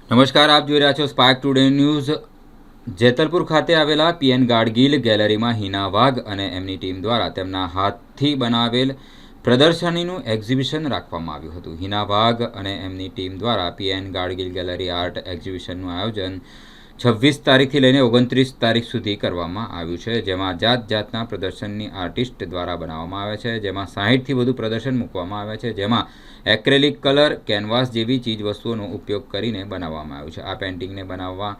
નમસ્કાર, આપ જોઈ રહ્યા છો સ્પાર્ક ટુડે ન્યૂઝ। જેતલપુર ખાતે આવેલા પીએન ગાડગીલ ગેલેરીમાં હિના વાઘ અને એમની ટીમ દ્વારા તેમના હાથથી બનાવેલ પ્રદર્શનીનું એક્ઝિબિશન રાખવામાં આવ્યું હતું। હિના વાઘ અને એમની ટીમ દ્વારા પીએન ગાડગીલ ગેલેરી આર્ટ એક્ઝિબિશનનું આયોજન 26 તારીખથી લઈને 29 તારીખ સુધી કરવામાં આવ્યું છે, જેમાં જાત જાતના પ્રદર્શનની આર્ટિસ્ટ દ્વારા બનાવવામાં આવે છે, જેમાં 60થી વધુ પ્રદર્શન મૂકવામાં આવે છે, જેમાં એક્રેલિક કલર, કેનવાસ જેવી ચીજવસ્તુઓનો ઉપયોગ કરીને બનાવવામાં આવ્યું છે। આ પેઇન્ટિંગને બનાવવા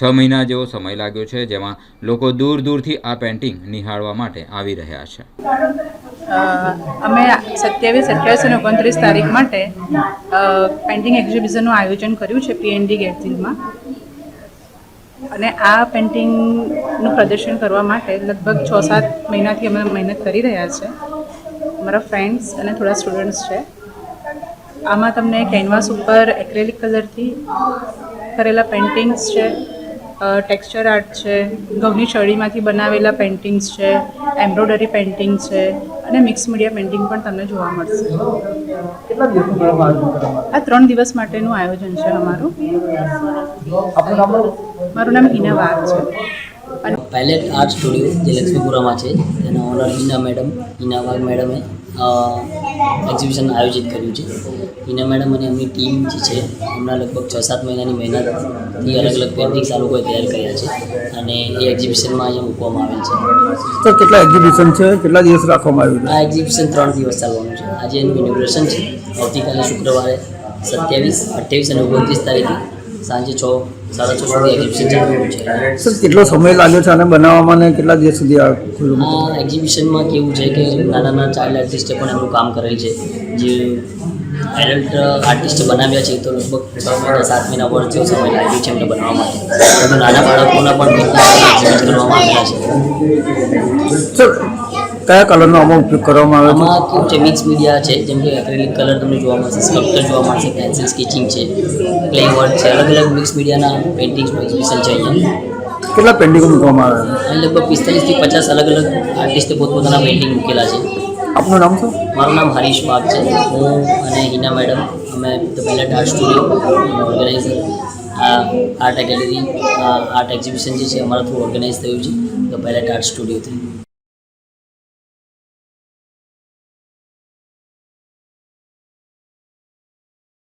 6 મહિના જેવો સમય લાગ્યો છે, જેમાં લોકો દૂર દૂરથી આ પેઇન્ટિંગ નિહાળવા માટે આવી રહ્યા છે। અમે 27, 28 અને 29 તારીખ માટે પેઇન્ટિંગ એક્ઝિબિશનનું આયોજન કર્યું છે પીએનડી ગેલેરીમાં। અને આ પેઇન્ટિંગનું પ્રદર્શન કરવા માટે લગભગ 6-7 મહિનાથી અમે મહેનત કરી રહ્યા છે। અમારા ફ્રેન્ડ્સ અને થોડા સ્ટુડન્ટ્સ છે। આમાં તમને કેનવાસ ઉપર એક્રેલિક કલરથી કરેલા પેઇન્ટિંગ્સ છે, ટેક્સચર આર્ટ છે, ઘઉંની છડીમાંથી બનાવેલા પેઇન્ટિંગ્સ છે, એમ્બ્રોઇડરી પેઇન્ટિંગ છે અને મિક્સ મીડિયા પેઇન્ટિંગ પણ તમને જોવા મળશે। કેટલા દિવસનું આયોજન? આ 3 દિવસ માટેનું આયોજન છે અમારું। મારું નામ હિના વાઘ છે। પાયલેટ આર્ટ સ્ટુડિયો જે લક્ષ્મીપુરામાં છે, તેના ઓનર હિના વાઘ મેડમે એક્ઝિબિશન આયોજિત કર્યું છે। હિના મેડમ અને એમની ટીમ જે છે એમના લગભગ 6-7 મહિનાની મહેનતથી અલગ અલગ પેઇન્ટિંગ્સ આ લોકોએ તૈયાર કર્યા છે અને એ એક્ઝિબિશનમાં અહીંયા મૂકવામાં આવેલ છે। તો કેટલા એક્ઝિબિશન છે, કેટલા દિવસ રાખવામાં આવ્યું? આ એક્ઝિબિશન 3 દિવસ ચાલવાનું છે। આજે એનું ઇનોગ્રેશન છે, આવતીકાલે શુક્રવારે 27, 28 અને 29 તારીખે સાંજે 6-6:30 સુધી એક્ઝિબિશન ચાલવાનું છે। સર, કેટલો સમય લાગ્યો છે આને બનાવવામાં અને કેટલા દિવસ સુધી આ ખુલ્લું? આ એક્ઝિબિશનમાં કેવું છે કે નાના ચાઇલ્ડ આર્ટિસ્ટે પણ એમનું કામ કરેલ છે। જે એડલ્ટ આર્ટિસ્ટ બનાવ્યા છે તો લગભગ 6 મહિના 7 મહિના વર્ષ જેવો સમય લાગ્યો છે એમને બનાવવા માટે। તો નાના બાળકોના પણ એક્ઝિબિટ કરવામાં આવેલા છે। સર, કયા કલરનો આમાં ઉપયોગ કરવામાં આવે છે? આમાં કેવું છે, મિક્સ મીડિયા છે, જેમ કે એક્રેલિક કલર તમને જોવા મળશે, સ્કલ્પચર જોવા મળશે, પેન્સિલ સ્કેચિંગ છે, ક્લે વર્ક છે, અલગ અલગ મિક્સ મીડિયાના પેઇન્ટિંગ્સનું એક્ઝિબિશન છે અહીંયા। કેટલા પેઇન્ટિંગો મૂકવામાં આવે છે? અહીં લગભગ 45થી 50 અલગ અલગ આર્ટિસ્ટે પોતપોતાના પેઇન્ટિંગ મૂકેલા છે। આપનું નામ શું? મારું નામ હરીશ વાઘ છે। હું અને હિના મેડમ અમે the pilot art studio organiser art gallery art exhibition જે છે અમારા થ્રુ ઓર્ગેનાઇઝ થયું છે ધ પાયલેટ આર્ટ સ્ટુડિયોથી।